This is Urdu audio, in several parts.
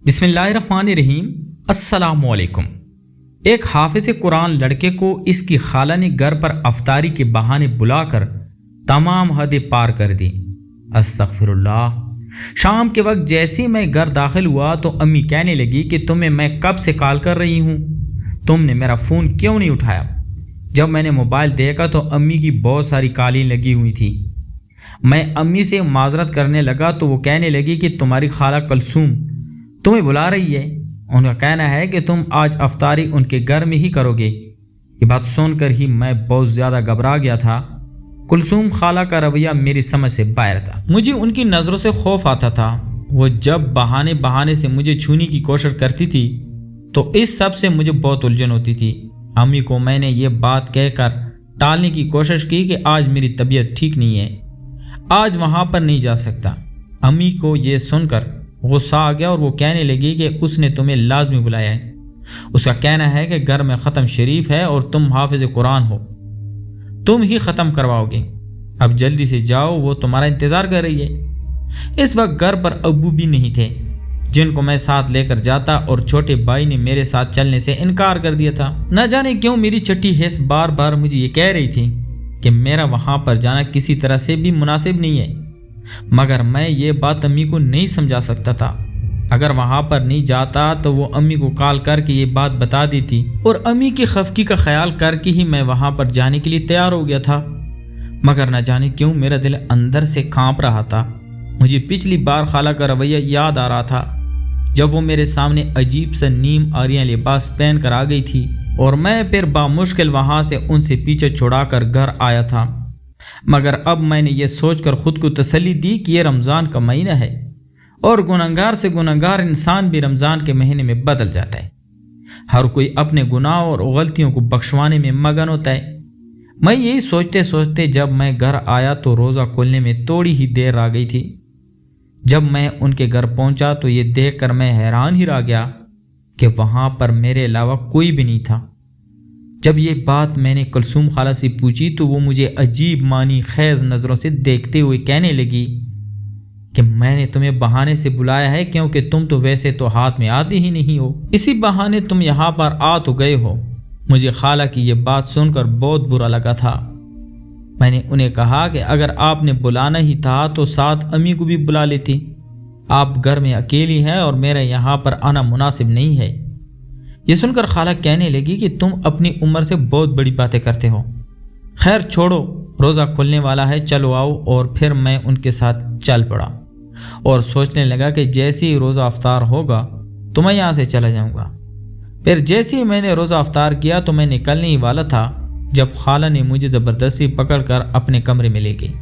بسم اللہ الرحمن الرحیم۔ السلام علیکم۔ ایک حافظ قرآن لڑکے کو اس کی خالہ نے گھر پر افطاری کے بہانے بلا کر تمام حدیں پار کر دی۔ استغفر اللہ۔ شام کے وقت جیسے میں گھر داخل ہوا تو امی کہنے لگی کہ تمہیں میں کب سے کال کر رہی ہوں، تم نے میرا فون کیوں نہیں اٹھایا؟ جب میں نے موبائل دیکھا تو امی کی بہت ساری کالیں لگی ہوئی تھی۔ میں امی سے معذرت کرنے لگا تو وہ کہنے لگی کہ تمہاری خالہ کلثوم تمہیں بلا رہی ہے، ان کا کہنا ہے کہ تم آج افطاری ان کے گھر میں ہی کرو گے۔ یہ بات سن کر ہی میں بہت زیادہ گھبرا گیا تھا۔ کلثوم خالہ کا رویہ میری سمجھ سے باہر تھا۔ مجھے ان کی نظروں سے خوف آتا تھا۔ وہ جب بہانے سے مجھے چھونے کی کوشش کرتی تھی تو اس سب سے مجھے بہت الجھن ہوتی تھی۔ امی کو میں نے یہ بات کہہ کر ٹالنے کی کوشش کی کہ آج میری طبیعت ٹھیک نہیں ہے، آج وہاں پر نہیں جا سکتا۔ امی کو یہ سن کر غصہ آ گیا اور وہ کہنے لگی کہ اس نے تمہیں لازمی بلایا ہے، اس کا کہنا ہے کہ گھر میں ختم شریف ہے اور تم حافظ قرآن ہو، تم ہی ختم کرواؤ گے، اب جلدی سے جاؤ، وہ تمہارا انتظار کر رہی ہے۔ اس وقت گھر پر ابو بھی نہیں تھے جن کو میں ساتھ لے کر جاتا، اور چھوٹے بھائی نے میرے ساتھ چلنے سے انکار کر دیا تھا۔ نہ جانے کیوں میری چھٹی حص بار بار مجھے یہ کہہ رہی تھی کہ میرا وہاں پر جانا کسی طرح سے بھی مناسب نہیں ہے، مگر میں یہ بات امی کو نہیں سمجھا سکتا تھا۔ اگر وہاں پر نہیں جاتا تو وہ امی کو کال کر کے یہ بات بتا دیتی، اور امی کی خفگی کا خیال کر کے ہی میں وہاں پر جانے کے لیے تیار ہو گیا تھا، مگر نہ جانے کیوں میرا دل اندر سے کانپ رہا تھا۔ مجھے پچھلی بار خالہ کا رویہ یاد آ رہا تھا جب وہ میرے سامنے عجیب سا نیم آریاں لباس پہن کر آ گئی تھی اور میں پھر بامشکل وہاں سے ان سے پیچھے چھڑا کر گھر آیا تھا، مگر اب میں نے یہ سوچ کر خود کو تسلی دی کہ یہ رمضان کا مہینہ ہے اور گنہگار سے گنہگار انسان بھی رمضان کے مہینے میں بدل جاتا ہے۔ ہر کوئی اپنے گناہ اور غلطیوں کو بخشوانے میں مگن ہوتا ہے۔ میں یہی سوچتے سوچتے جب میں گھر آیا تو روزہ کھولنے میں تھوڑی ہی دیر آ گئی تھی۔ جب میں ان کے گھر پہنچا تو یہ دیکھ کر میں حیران ہی رہ گیا کہ وہاں پر میرے علاوہ کوئی بھی نہیں تھا۔ جب یہ بات میں نے کلثوم خالہ سے پوچھی تو وہ مجھے عجیب معنی خیز نظروں سے دیکھتے ہوئے کہنے لگی کہ میں نے تمہیں بہانے سے بلایا ہے کیونکہ تم تو ویسے تو ہاتھ میں آتی ہی نہیں ہو، اسی بہانے تم یہاں پر آ تو گئے ہو۔ مجھے خالہ کی یہ بات سن کر بہت برا لگا تھا۔ میں نے انہیں کہا کہ اگر آپ نے بلانا ہی تھا تو ساتھ امی کو بھی بلا لیتی، آپ گھر میں اکیلی ہیں اور میرا یہاں پر آنا مناسب نہیں ہے۔ یہ سن کر خالہ کہنے لگی کہ تم اپنی عمر سے بہت بڑی باتیں کرتے ہو، خیر چھوڑو، روزہ کھلنے والا ہے، چلو آؤ۔ اور پھر میں ان کے ساتھ چل پڑا اور سوچنے لگا کہ جیسے ہی روزہ افطار ہوگا تو میں یہاں سے چلا جاؤں گا۔ پھر جیسے ہی میں نے روزہ افطار کیا تو میں نکلنے ہی والا تھا جب خالہ نے مجھے زبردستی پکڑ کر اپنے کمرے میں لے گئی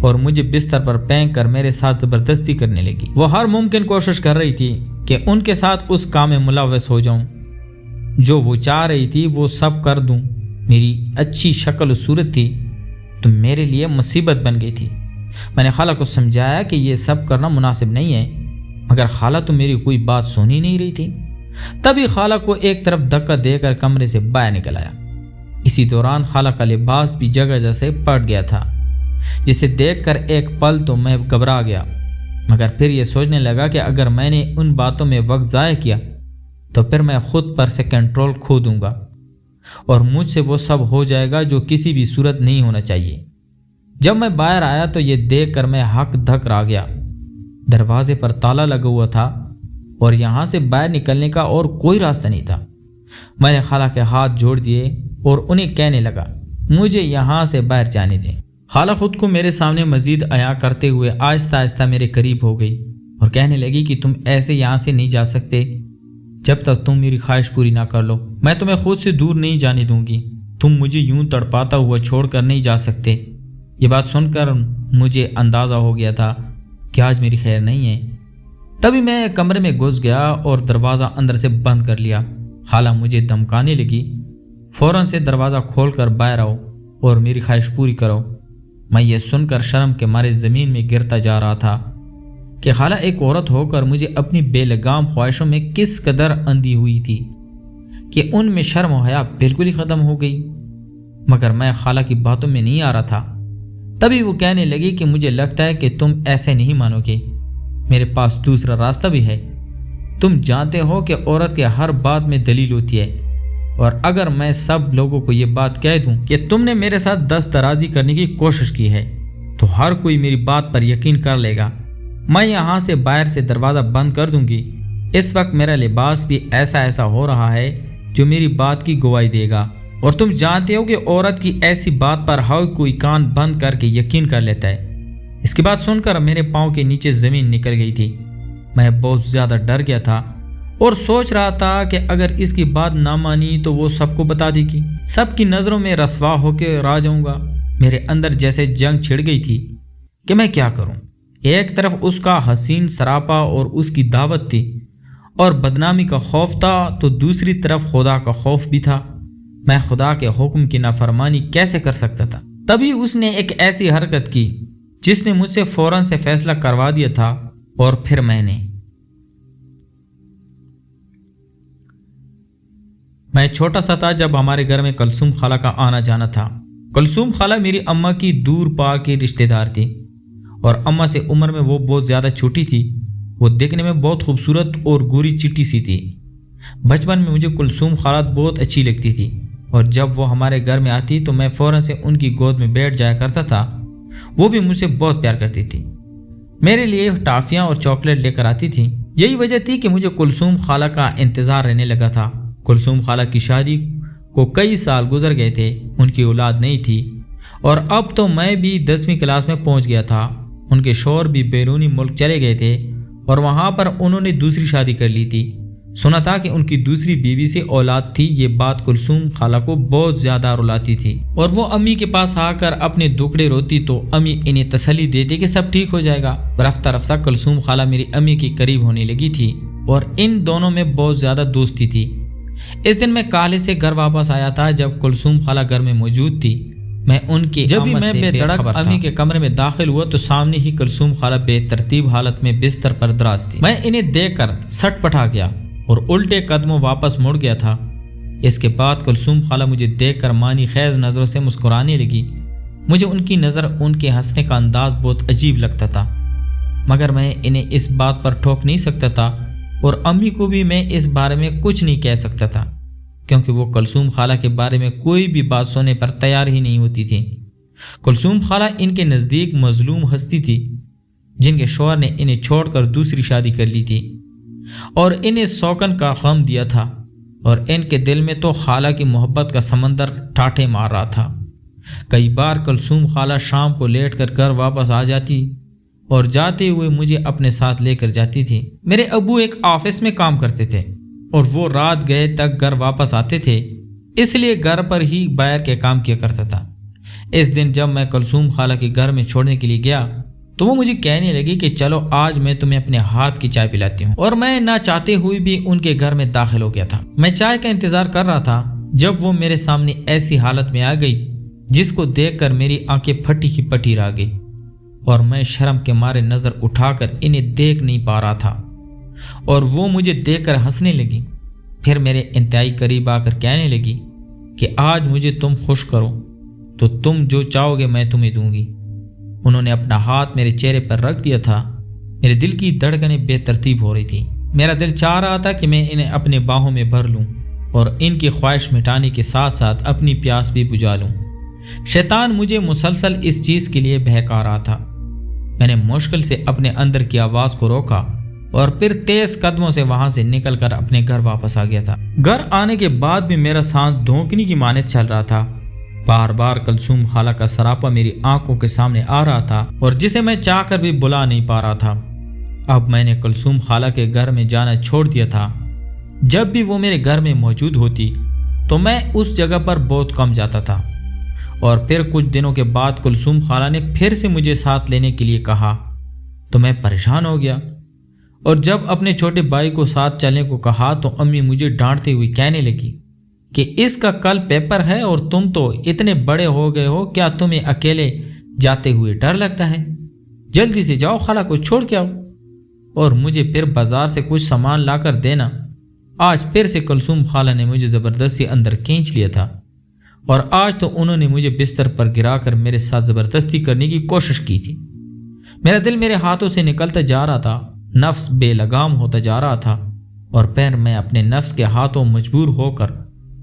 اور مجھے بستر پر پھینک کر میرے ساتھ زبردستی کرنے لگی۔ وہ ہر ممکن کوشش کر رہی تھی کہ ان کے ساتھ اس کام میں ملوث ہو جاؤں، جو وہ چاہ رہی تھی وہ سب کر دوں۔ میری اچھی شکل و صورت تھی تو میرے لیے مصیبت بن گئی تھی۔ میں نے خالہ کو سمجھایا کہ یہ سب کرنا مناسب نہیں ہے، مگر خالہ تو میری کوئی بات سن ہی نہیں رہی تھی۔ تبھی خالہ کو ایک طرف دھکا دے کر کمرے سے باہر نکل آیا۔ اسی دوران خالہ کا لباس بھی جگہ جگہ سے پھٹ گیا تھا، جسے دیکھ کر ایک پل تو میں گھبرا گیا، مگر پھر یہ سوچنے لگا کہ اگر میں نے ان باتوں میں وقت ضائع کیا تو پھر میں خود پر سے کنٹرول کھو دوں گا اور مجھ سے وہ سب ہو جائے گا جو کسی بھی صورت نہیں ہونا چاہیے۔ جب میں باہر آیا تو یہ دیکھ کر میں ہک دھک رہ گیا۔ دروازے پر تالا لگا ہوا تھا اور یہاں سے باہر نکلنے کا اور کوئی راستہ نہیں تھا۔ میں نے خالہ کے ہاتھ جوڑ دیے اور انہیں کہنے لگا مجھے یہاں سے باہر جانے دیں۔ خالہ خود کو میرے سامنے مزید عیاں کرتے ہوئے آہستہ آہستہ میرے قریب ہو گئی اور کہنے لگی کہ تم ایسے یہاں سے نہیں جا سکتے جب تک تم میری خواہش پوری نہ کر لو۔ میں تمہیں خود سے دور نہیں جانے دوں گی، تم مجھے یوں تڑپاتا ہوا چھوڑ کر نہیں جا سکتے۔ یہ بات سن کر مجھے اندازہ ہو گیا تھا کہ آج میری خیر نہیں ہے۔ تبھی میں کمرے میں گھس گیا اور دروازہ اندر سے بند کر لیا۔ خالہ مجھے دھمکانے لگی فوراً سے دروازہ کھول کر باہر آؤ اور میری خواہش پوری کرو۔ میں یہ سن کر شرم کے مارے زمین میں گرتا جا رہا تھا کہ خالہ ایک عورت ہو کر مجھے اپنی بے لگام خواہشوں میں کس قدر اندھی ہوئی تھی کہ ان میں شرم و حیا بالکل ہی ختم ہو گئی، مگر میں خالہ کی باتوں میں نہیں آ رہا تھا۔ تبھی وہ کہنے لگی کہ مجھے لگتا ہے کہ تم ایسے نہیں مانو گے، میرے پاس دوسرا راستہ بھی ہے، تم جانتے ہو کہ عورت کے ہر بات میں دلیل ہوتی ہے، اور اگر میں سب لوگوں کو یہ بات کہہ دوں کہ تم نے میرے ساتھ دست درازی کرنے کی کوشش کی ہے تو ہر کوئی میری بات پر یقین کر لے گا۔ میں یہاں سے باہر سے دروازہ بند کر دوں گی۔ اس وقت میرا لباس بھی ایسا ہو رہا ہے جو میری بات کی گواہی دے گا، اور تم جانتے ہو کہ عورت کی ایسی بات پر ہر کوئی کان بند کر کے یقین کر لیتا ہے۔ اس کی بات سن کر میرے پاؤں کے نیچے زمین نکل گئی تھی۔ میں بہت زیادہ ڈر گیا تھا اور سوچ رہا تھا کہ اگر اس کی بات نہ مانی تو وہ سب کو بتا دے گی، سب کی نظروں میں رسوا ہو کے رہ جاؤں گا۔ میرے اندر جیسے جنگ چھڑ گئی تھی کہ میں کیا کروں۔ ایک طرف اس کا حسین سراپا اور اس کی دعوت تھی اور بدنامی کا خوف تھا، تو دوسری طرف خدا کا خوف بھی تھا۔ میں خدا کے حکم کی نافرمانی کیسے کر سکتا تھا؟ تبھی اس نے ایک ایسی حرکت کی جس نے مجھ سے فوراً سے فیصلہ کروا دیا تھا، اور پھر میں چھوٹا سا تھا جب ہمارے گھر میں کلثوم خالہ کا آنا جانا تھا۔ کلثوم خالہ میری اماں کی دور پار کی رشتہ دار تھی، اور اماں سے عمر میں وہ بہت زیادہ چھوٹی تھی۔ وہ دیکھنے میں بہت خوبصورت اور گوری چٹی سی تھی۔ بچپن میں مجھے کلثوم خالہ بہت اچھی لگتی تھی، اور جب وہ ہمارے گھر میں آتی تو میں فوراً سے ان کی گود میں بیٹھ جایا کرتا تھا۔ وہ بھی مجھ سے بہت پیار کرتی تھی، میرے لیے ٹافیاں اور چاکلیٹ لے کر آتی تھی۔ یہی وجہ تھی کہ مجھے کلثوم خالہ کا انتظار رہنے لگا تھا۔ کلثوم خالہ کی شادی کو کئی سال گزر گئے تھے، ان کی اولاد نہیں تھی، اور اب تو میں بھی 10ویں کلاس میں پہنچ گیا تھا۔ ان کے شوہر بھی بیرونی ملک چلے گئے تھے، اور وہاں پر انہوں نے دوسری شادی کر لی تھی۔ سنا تھا کہ ان کی دوسری بیوی سے اولاد تھی۔ یہ بات کلثوم خالہ کو بہت زیادہ رلاتی تھی، اور وہ امی کے پاس آ کر اپنے دکڑے روتی تو امی انہیں تسلی دیتی کہ سب ٹھیک ہو جائے گا۔ رفتہ رفتہ کلثوم خالہ میری امی کے قریب ہونے لگی تھی، اور ان دونوں میں بہت زیادہ دوستی تھی۔ اس دن میں کالج سے گھر واپس آیا تھا جب کلثوم خالہ گھر میں موجود تھی۔ میں ان کی جب میں بے دڑک امی کے کمرے میں داخل ہوا تو سامنے ہی کلثوم خالہ بے ترتیب حالت میں بستر پر دراز تھی۔ میں انہیں دیکھ کر سٹ پٹا گیا اور الٹے قدموں واپس مڑ گیا تھا۔ اس کے بعد کلثوم خالہ مجھے دیکھ کر معنی خیز نظروں سے مسکرانے لگی۔ مجھے ان کی نظر، ان کے ہنسنے کا انداز بہت عجیب لگتا تھا، مگر میں انہیں اس بات پر ٹوک نہیں سکتا تھا، اور امی کو بھی میں اس بارے میں کچھ نہیں کہہ سکتا تھا، کیونکہ وہ کلثوم خالہ کے بارے میں کوئی بھی بات سننے پر تیار ہی نہیں ہوتی تھی۔ کلثوم خالہ ان کے نزدیک مظلوم ہستی تھی، جن کے شوہر نے انہیں چھوڑ کر دوسری شادی کر لی تھی، اور انہیں سوکن کا غم دیا تھا، اور ان کے دل میں تو خالہ کی محبت کا سمندر ٹاٹے مار رہا تھا۔ کئی بار کلثوم خالہ شام کو لیٹ کر گھر واپس آ جاتی اور جاتے ہوئے مجھے اپنے ساتھ لے کر جاتی تھی۔ میرے ابو ایک آفس میں کام کرتے تھے، اور وہ رات گئے تک گھر واپس آتے تھے، اس لیے گھر پر ہی باہر کے کام کیا کرتا تھا۔ اس دن جب میں کلثوم خالہ کے گھر میں چھوڑنے کے لیے گیا تو وہ مجھے کہنے لگی کہ چلو آج میں تمہیں اپنے ہاتھ کی چائے پلاتی ہوں، اور میں نہ چاہتے ہوئے بھی ان کے گھر میں داخل ہو گیا تھا۔ میں چائے کا انتظار کر رہا تھا جب وہ میرے سامنے ایسی حالت میں آ گئی جس کو دیکھ کر میری آنکھیں پھٹی کی پٹی رہ گئی، اور میں شرم کے مارے نظر اٹھا کر انہیں دیکھ نہیں پا رہا تھا، اور وہ مجھے دیکھ کر ہنسنے لگی۔ پھر میرے انتہائی قریب آ کر کہنے لگی کہ آج مجھے تم خوش کرو تو تم جو چاہو گے میں تمہیں دوں گی۔ انہوں نے اپنا ہاتھ میرے چہرے پر رکھ دیا تھا۔ میرے دل کی دھڑکنیں بے ترتیب ہو رہی تھی۔ میرا دل چاہ رہا تھا کہ میں انہیں اپنے باہوں میں بھر لوں اور ان کی خواہش مٹانے کے ساتھ ساتھ اپنی پیاس بھی بجھا لوں۔ شیطان مجھے مسلسل اس چیز کے لیے بہکا رہا تھا۔ میں نے مشکل سے اپنے اندر کی آواز کو روکا اور پھر تیز قدموں سے وہاں سے نکل کر اپنے گھر واپس آ گیا تھا۔ گھر آنے کے بعد بھی میرا سانس دھونکنی کی مانند چل رہا تھا۔ بار بار کلثوم خالہ کا سراپا میری آنکھوں کے سامنے آ رہا تھا، اور جسے میں چاہ کر بھی بلا نہیں پا رہا تھا۔ اب میں نے کلثوم خالہ کے گھر میں جانا چھوڑ دیا تھا۔ جب بھی وہ میرے گھر میں موجود ہوتی تو میں اس جگہ پر بہت کم جاتا تھا، اور پھر کچھ دنوں کے بعد کلثوم خالہ نے پھر سے مجھے ساتھ لینے کے لیے کہا تو میں پریشان ہو گیا، اور جب اپنے چھوٹے بھائی کو ساتھ چلنے کو کہا تو امی مجھے ڈانٹتے ہوئی کہنے لگی کہ اس کا کل پیپر ہے اور تم تو اتنے بڑے ہو گئے ہو، کیا تمہیں اکیلے جاتے ہوئے ڈر لگتا ہے؟ جلدی سے جاؤ، خالہ کو چھوڑ کے آؤ اور مجھے پھر بازار سے کچھ سامان لا کر دینا۔ آج پھر سے کلثوم خالہ نے مجھے زبردستی اندر کھینچ لیا تھا، اور آج تو انہوں نے مجھے بستر پر گرا کر میرے ساتھ زبردستی کرنے کی کوشش کی تھی۔ میرا دل میرے ہاتھوں سے نکلتا جا رہا تھا، نفس بے لگام ہوتا جا رہا تھا، اور پھر میں اپنے نفس کے ہاتھوں مجبور ہو کر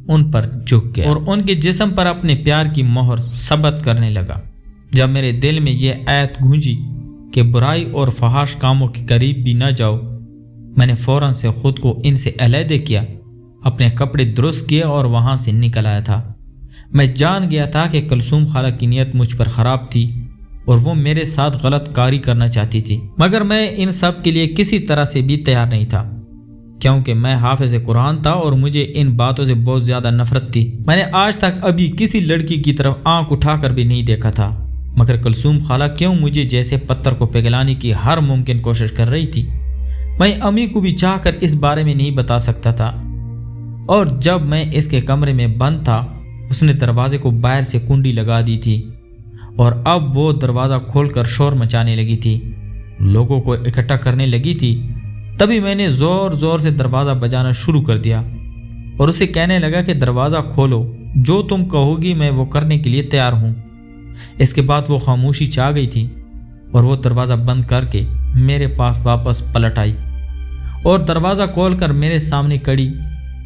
ان پر جھک گیا اور ان کے جسم پر اپنے پیار کی مہر ثبت کرنے لگا۔ جب میرے دل میں یہ آیت گونجی کہ برائی اور فحش کاموں کے قریب بھی نہ جاؤ، میں نے فوراً سے خود کو ان سے علیحدہ کیا، اپنے کپڑے درست کیے اور وہاں سے نکل آیا تھا۔ میں جان گیا تھا کہ کلثوم خالہ کی نیت مجھ پر خراب تھی اور وہ میرے ساتھ غلط کاری کرنا چاہتی تھی، مگر میں ان سب کے لیے کسی طرح سے بھی تیار نہیں تھا، کیونکہ میں حافظ قرآن تھا اور مجھے ان باتوں سے بہت زیادہ نفرت تھی۔ میں نے آج تک ابھی کسی لڑکی کی طرف آنکھ اٹھا کر بھی نہیں دیکھا تھا، مگر کلثوم خالہ کیوں مجھے جیسے پتھر کو پگھلانے کی ہر ممکن کوشش کر رہی تھی۔ میں امی کو بھی چاہ کر اس بارے میں نہیں بتا سکتا تھا، اور جب میں اس کے کمرے میں بند تھا اس نے دروازے کو باہر سے کنڈی لگا دی تھی اور اب وہ دروازہ کھول کر شور مچانے لگی تھی، لوگوں کو اکٹھا کرنے لگی تھی۔ تبھی میں نے زور زور سے دروازہ بجانا شروع کر دیا اور اسے کہنے لگا کہ دروازہ کھولو، جو تم کہو گی میں وہ کرنے کے لیے تیار ہوں۔ اس کے بعد وہ خاموشی چھا گئی تھی اور وہ دروازہ بند کر کے میرے پاس واپس پلٹ آئی اور دروازہ کھول کر میرے سامنے کھڑی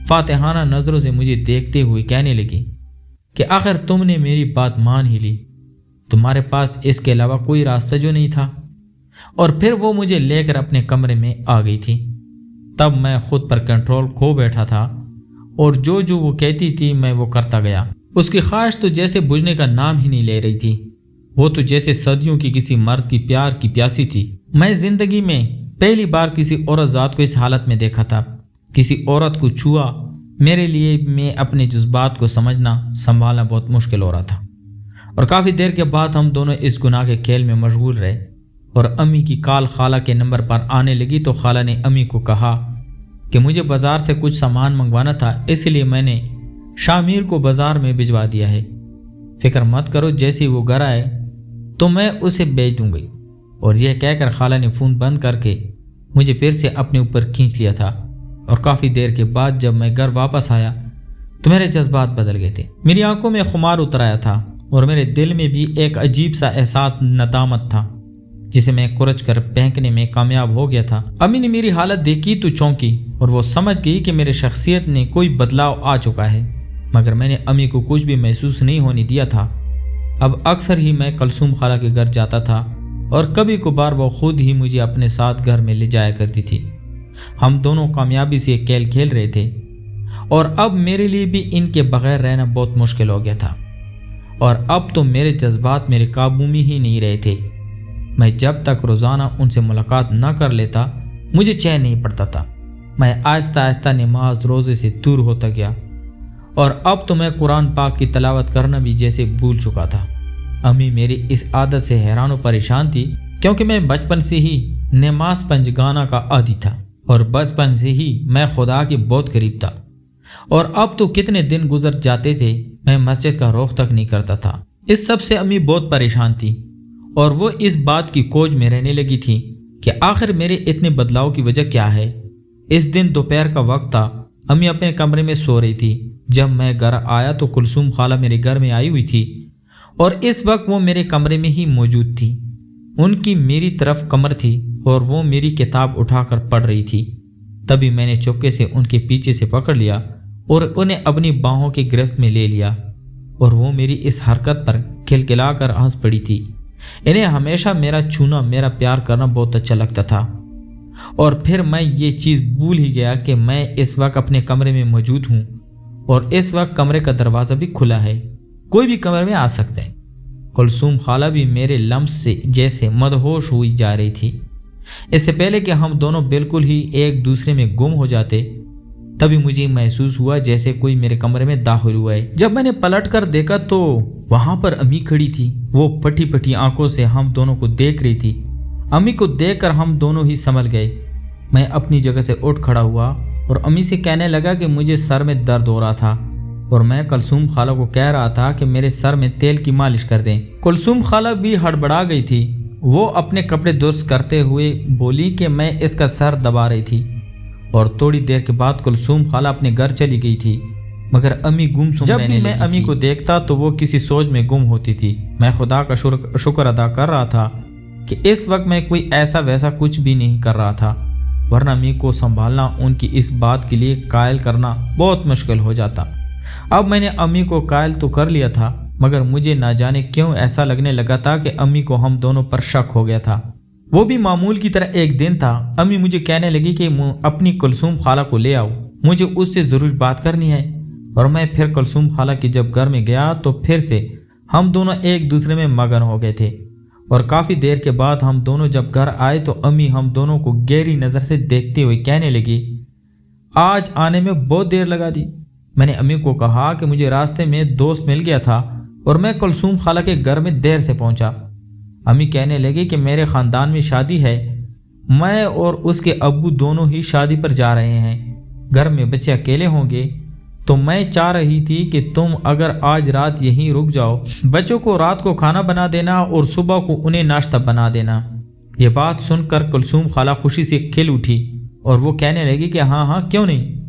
فاتحانہ نظروں سے مجھے دیکھتے ہوئے کہنے لگی کہ آخر تم نے میری بات مان ہی لی، تمہارے پاس اس کے علاوہ کوئی راستہ جو نہیں تھا۔ اور پھر وہ مجھے لے کر اپنے کمرے میں آ گئی تھی۔ تب میں خود پر کنٹرول کھو بیٹھا تھا اور جو وہ کہتی تھی میں وہ کرتا گیا۔ اس کی خواہش تو جیسے بجھنے کا نام ہی نہیں لے رہی تھی، وہ تو جیسے صدیوں کی کسی مرد کی پیار کی پیاسی تھی۔ میں زندگی میں پہلی بار کسی عورت ذات کو اس حالت میں دیکھا تھا، کسی عورت کو چھوا میرے لیے میں اپنے جذبات کو سمجھنا سنبھالنا بہت مشکل ہو رہا تھا۔ اور کافی دیر کے بعد ہم دونوں اس گناہ کے کھیل میں مشغول رہے اور امی کی کال خالہ کے نمبر پر آنے لگی تو خالہ نے امی کو کہا کہ مجھے بازار سے کچھ سامان منگوانا تھا، اس لیے میں نے شامیر کو بازار میں بھجوا دیا ہے، فکر مت کرو، جیسے وہ گھر آئے تو میں اسے بھیج دوں گی۔ اور یہ کہہ کر خالہ نے فون بند کر کے مجھے پھر سے اپنے اوپر کھینچ لیا تھا۔ اور کافی دیر کے بعد جب میں گھر واپس آیا تو میرے جذبات بدل گئے تھے، میری آنکھوں میں خمار اتر آیا تھا اور میرے دل میں بھی ایک عجیب سا احساس ندامت تھا جسے میں کورچ کر پھینکنے میں کامیاب ہو گیا تھا۔ امی نے میری حالت دیکھی تو چونکی اور وہ سمجھ گئی کہ میرے شخصیت نے کوئی بدلاؤ آ چکا ہے، مگر میں نے امی کو کچھ بھی محسوس نہیں ہونے دیا تھا۔ اب اکثر ہی میں کلثوم خالہ کے گھر جاتا تھا اور کبھی کبھار وہ خود ہی مجھے اپنے ساتھ گھر میں لے جایا کرتی تھی۔ ہم دونوں کامیابی سے ایک کھیل کھیل رہے تھے اور اب میرے لیے بھی ان کے بغیر رہنا بہت مشکل ہو گیا تھا، اور اب تو میرے جذبات میرے قابو میں ہی نہیں رہے تھے۔ میں جب تک روزانہ ان سے ملاقات نہ کر لیتا مجھے چین نہیں پڑتا تھا۔ میں آہستہ آہستہ نماز روزے سے دور ہوتا گیا اور اب تو میں قرآن پاک کی تلاوت کرنا بھی جیسے بھول چکا تھا۔ امی میری اس عادت سے حیران و پریشان تھی، کیونکہ میں بچپن سے ہی نماز پنجگانہ کا عادی تھا اور بچپن سے ہی میں خدا کے بہت قریب تھا، اور اب تو کتنے دن گزر جاتے تھے میں مسجد کا رخ تک نہیں کرتا تھا۔ اس سب سے امی بہت پریشان تھی اور وہ اس بات کی کھوج میں رہنے لگی تھی کہ آخر میرے اتنے بدلاؤ کی وجہ کیا ہے۔ اس دن دوپہر کا وقت تھا، امی اپنے کمرے میں سو رہی تھی۔ جب میں گھر آیا تو کلثوم خالہ میرے گھر میں آئی ہوئی تھی اور اس وقت وہ میرے کمرے میں ہی موجود تھی۔ ان کی میری طرف کمر تھی اور وہ میری کتاب اٹھا کر پڑھ رہی تھی۔ تبھی میں نے چپکے سے ان کے پیچھے سے پکڑ لیا اور انہیں اپنی باہوں کی گرفت میں لے لیا، اور وہ میری اس حرکت پر کھلکھلا کر ہنس پڑی تھی۔ انہیں ہمیشہ میرا چھونا، میرا پیار کرنا بہت اچھا لگتا تھا، اور پھر میں یہ چیز بھول ہی گیا کہ میں اس وقت اپنے کمرے میں موجود ہوں اور اس وقت کمرے کا دروازہ بھی کھلا ہے، کوئی بھی کمرے میں آ سکتا ہے۔ کلثوم خالہ بھی میرے لمس سے جیسے مدہوش ہوئی جا رہی تھی۔ اس سے پہلے کہ ہم دونوں بالکل ہی ایک دوسرے میں گم ہو جاتے، تبھی مجھے محسوس ہوا جیسے کوئی میرے کمرے میں داخل ہوا ہے۔ جب میں نے پلٹ کر دیکھا تو وہاں پر امی کھڑی تھی، وہ پٹی پٹی آنکھوں سے ہم دونوں کو دیکھ رہی تھی۔ امی کو دیکھ کر ہم دونوں ہی سنبھل گئے۔ میں اپنی جگہ سے اٹھ کھڑا ہوا اور امی سے کہنے لگا کہ مجھے سر میں درد ہو رہا تھا اور میں کلثوم خالہ کو کہہ رہا تھا کہ میرے سر میں تیل کی مالش کر دیں۔ کلثوم خالہ بھی ہڑبڑا گئی تھی، وہ اپنے کپڑے درست کرتے ہوئے بولی کہ میں اس کا سر دبا رہی تھی، اور تھوڑی دیر کے بعد کلثوم خالہ اپنے گھر چلی گئی تھی، مگر امی گم سم رہنے لگی تھی۔ جب بھی میں امی کو دیکھتا تو وہ کسی سوچ میں گم ہوتی تھی۔ میں خدا کا شکر ادا کر رہا تھا کہ اس وقت میں کوئی ایسا ویسا کچھ بھی نہیں کر رہا تھا، ورنہ امی کو سنبھالنا ان کی اس بات کے لیے قائل کرنا بہت مشکل ہو جاتا۔ اب میں نے امی کو قائل تو کر لیا تھا، مگر مجھے نہ جانے کیوں ایسا لگنے لگا تھا کہ امی کو ہم دونوں پر شک ہو گیا تھا۔ وہ بھی معمول کی طرح ایک دن تھا، امی مجھے کہنے لگی کہ اپنی کلثوم خالہ کو لے آؤ، مجھے اس سے ضرور بات کرنی ہے۔ اور میں پھر کلثوم خالہ کی جب گھر میں گیا تو پھر سے ہم دونوں ایک دوسرے میں مگن ہو گئے تھے، اور کافی دیر کے بعد ہم دونوں جب گھر آئے تو امی ہم دونوں کو گہری نظر سے دیکھتے ہوئے کہنے لگی، آج آنے میں بہت دیر لگا دی۔ میں نے امی کو کہا کہ مجھے راستے میں دوست مل گیا تھا اور میں کلثوم خالہ کے گھر میں دیر سے پہنچا۔ امی کہنے لگی کہ میرے خاندان میں شادی ہے، میں اور اس کے ابو دونوں ہی شادی پر جا رہے ہیں، گھر میں بچے اکیلے ہوں گے، تو میں چاہ رہی تھی کہ تم اگر آج رات یہیں رک جاؤ، بچوں کو رات کو کھانا بنا دینا اور صبح کو انہیں ناشتہ بنا دینا۔ یہ بات سن کر کلثوم خالہ خوشی سے کھل اٹھی اور وہ کہنے لگی کہ ہاں ہاں کیوں نہیں۔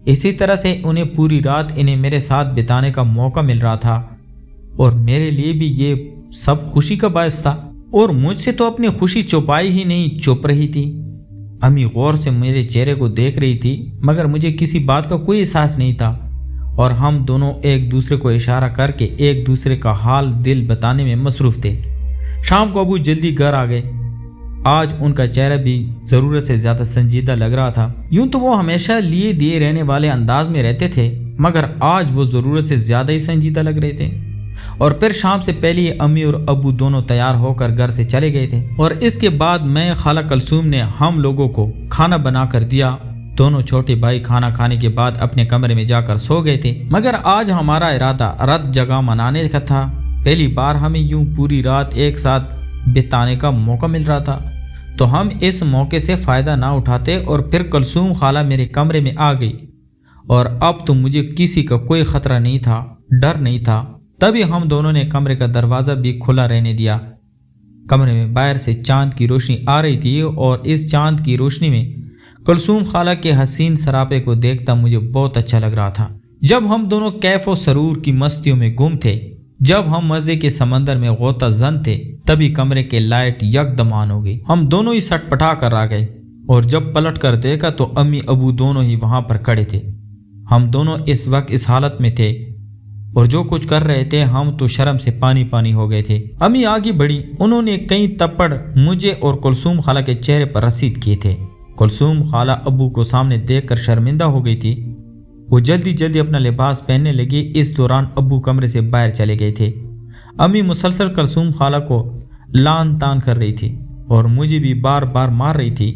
اسی طرح سے انہیں پوری رات انہیں میرے ساتھ بتانے کا موقع مل رہا تھا، اور میرے لیے بھی یہ سب خوشی کا باعث تھا، اور مجھ سے تو اپنی خوشی چھپائی ہی نہیں، چپ رہی تھی۔ امی غور سے میرے چہرے کو دیکھ رہی تھی، مگر مجھے کسی بات کا کوئی احساس نہیں تھا، اور ہم دونوں ایک دوسرے کو اشارہ کر کے ایک دوسرے کا حال دل بتانے میں مصروف تھے۔ شام کو ابو جلدی گھر آ گئے۔ آج ان کا چہرہ بھی ضرورت سے زیادہ سنجیدہ لگ رہا تھا۔ یوں تو وہ ہمیشہ لیے دیے رہنے والے انداز میں رہتے تھے، مگر آج وہ ضرورت سے زیادہ ہی سنجیدہ لگ رہے تھے۔ اور پھر شام سے پہلے ہی امی اور ابو دونوں تیار ہو کر گھر سے چلے گئے تھے، اور اس کے بعد میں خالہ کلثوم نے ہم لوگوں کو کھانا بنا کر دیا۔ دونوں چھوٹے بھائی کھانا کھانے کے بعد اپنے کمرے میں جا کر سو گئے تھے، مگر آج ہمارا ارادہ رات جگہ منانے کا تھا۔ پہلی بار ہمیں یوں پوری رات ایک ساتھ بتانے کا موقع مل رہا تھا، تو ہم اس موقع سے فائدہ نہ اٹھاتے، اور پھر کلثوم خالہ میرے کمرے میں آ گئی، اور اب تو مجھے کسی کا کوئی خطرہ نہیں تھا، ڈر نہیں تھا۔ تبھی ہم دونوں نے کمرے کا دروازہ بھی کھلا رہنے دیا۔ کمرے میں باہر سے چاند کی روشنی آ رہی تھی، اور اس چاند کی روشنی میں کلثوم خالہ کے حسین سراپے کو دیکھتا مجھے بہت اچھا لگ رہا تھا۔ جب ہم دونوں کیف و سرور کی مستیوں میں گم تھے، جب ہم مزے کے سمندر میں غوطہ زن تھے، تبھی کمرے کے لائٹ یکدم آن ہو گئی۔ ہم دونوں ہی سٹ پٹا کر آ گئے، اور جب پلٹ کر دیکھا تو امی ابو دونوں ہی وہاں پر کھڑے تھے۔ ہم دونوں اس وقت اس حالت میں تھے، اور جو کچھ کر رہے تھے ہم تو شرم سے پانی پانی ہو گئے تھے۔ امی آگے بڑھی، انہوں نے کئی تپڑ مجھے اور کلثوم خالہ کے چہرے پر رسید کیے تھے۔ کلثوم خالہ ابو کو سامنے دیکھ کر شرمندہ ہو گئی تھی، وہ جلدی جلدی اپنا لباس پہننے لگی۔ اس دوران ابو کمرے سے باہر چلے گئے تھے۔ امی مسلسل کلثوم خالہ کو لان تان کر رہی تھی، اور مجھے بھی بار بار مار رہی تھی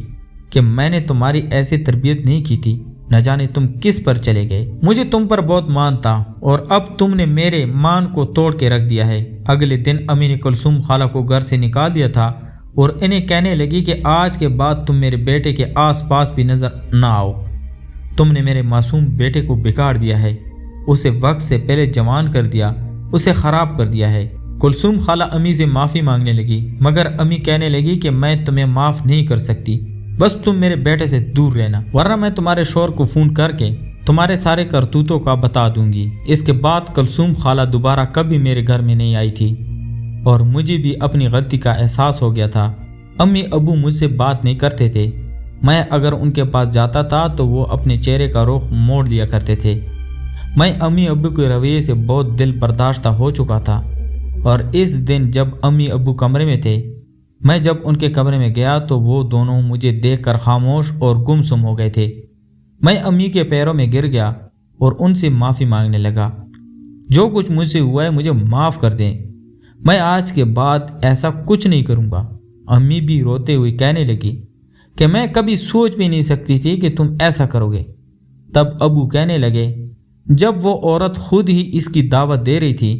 کہ میں نے تمہاری ایسی تربیت نہیں کی تھی، نہ جانے تم کس پر چلے گئے۔ مجھے تم پر بہت مان تھا، اور اب تم نے میرے مان کو توڑ کے رکھ دیا ہے۔ اگلے دن امی نے کلثوم خالہ کو گھر سے نکال دیا تھا، اور انہیں کہنے لگی کہ آج کے بعد تم میرے بیٹے کے آس پاس بھی نظر نہ آؤ۔ تم نے میرے معصوم بیٹے کو بگاڑ دیا ہے، اسے وقت سے پہلے جوان کر دیا، اسے خراب کر دیا ہے۔ کلثوم خالہ امی سے معافی مانگنے لگی، مگر امی کہنے لگی کہ میں تمہیں معاف نہیں کر سکتی، بس تم میرے بیٹے سے دور رہنا، ورنہ میں تمہارے شوہر کو فون کر کے تمہارے سارے کرتوتوں کا بتا دوں گی۔ اس کے بعد کلثوم خالہ دوبارہ کبھی میرے گھر میں نہیں آئی تھی، اور مجھے بھی اپنی غلطی کا احساس ہو گیا تھا۔ امی ابو مجھ سے بات نہیں کرتے تھے، میں اگر ان کے پاس جاتا تھا تو وہ اپنے چہرے کا رخ موڑ لیا کرتے تھے۔ میں امی ابو کے رویے سے بہت دل برداشتہ ہو چکا تھا، اور اس دن جب امی ابو کمرے میں تھے، میں جب ان کے کمرے میں گیا تو وہ دونوں مجھے دیکھ کر خاموش اور گمسم ہو گئے تھے۔ میں امی کے پیروں میں گر گیا اور ان سے معافی مانگنے لگا۔ جو کچھ مجھ سے ہوا ہے مجھے معاف کر دیں، میں آج کے بعد ایسا کچھ نہیں کروں گا۔ امی بھی روتے ہوئے کہنے لگی کہ میں کبھی سوچ بھی نہیں سکتی تھی کہ تم ایسا کرو گے۔ تب ابو کہنے لگے، جب وہ عورت خود ہی اس کی دعوت دے رہی تھی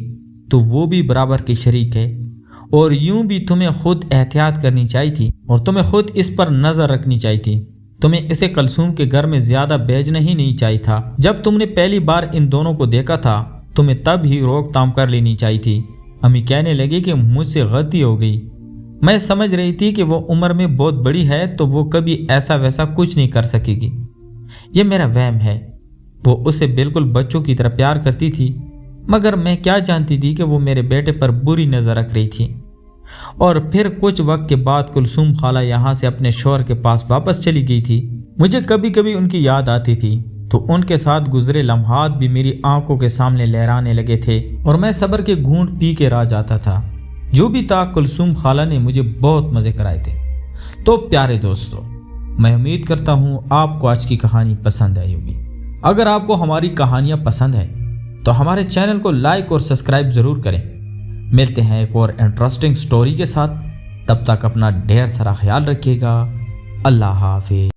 تو وہ بھی برابر کی شریک ہے، اور یوں بھی تمہیں خود احتیاط کرنی چاہیے تھی، اور تمہیں خود اس پر نظر رکھنی چاہیے تھی۔ تمہیں اسے کلثوم کے گھر میں زیادہ بھیجنا ہی نہیں چاہیے تھا۔ جب تم نے پہلی بار ان دونوں کو دیکھا تھا تمہیں تب ہی روک تھام کر لینی چاہیے تھی۔ امی کہنے لگی کہ مجھ سے غلطی ہو گئی، میں سمجھ رہی تھی کہ وہ عمر میں بہت بڑی ہے تو وہ کبھی ایسا ویسا کچھ نہیں کر سکے گی، یہ میرا وہم ہے۔ وہ اسے بالکل بچوں کی طرح پیار کرتی تھی، مگر میں کیا جانتی تھی کہ وہ میرے بیٹے پر بری نظر رکھ رہی تھی۔ اور پھر کچھ وقت کے بعد کلثوم خالہ یہاں سے اپنے شوہر کے پاس واپس چلی گئی تھی۔ مجھے کبھی کبھی ان کی یاد آتی تھی تو ان کے ساتھ گزرے لمحات بھی میری آنکھوں کے سامنے لہرانے لگے تھے اور میں صبر کے گھونٹ پی کے رہ جاتا تھا۔ جو بھی تھا، کلثوم خالہ نے مجھے بہت مزے کرائے تھے۔ تو پیارے دوستو، میں امید کرتا ہوں آپ کو آج کی کہانی پسند آئی ہوگی۔ اگر آپ کو ہماری کہانیاں پسند ہیں تو ہمارے چینل کو لائک اور سبسکرائب ضرور کریں۔ ملتے ہیں ایک اور انٹرسٹنگ سٹوری کے ساتھ، تب تک اپنا ڈھیر سارا خیال رکھیے گا۔ اللہ حافظ۔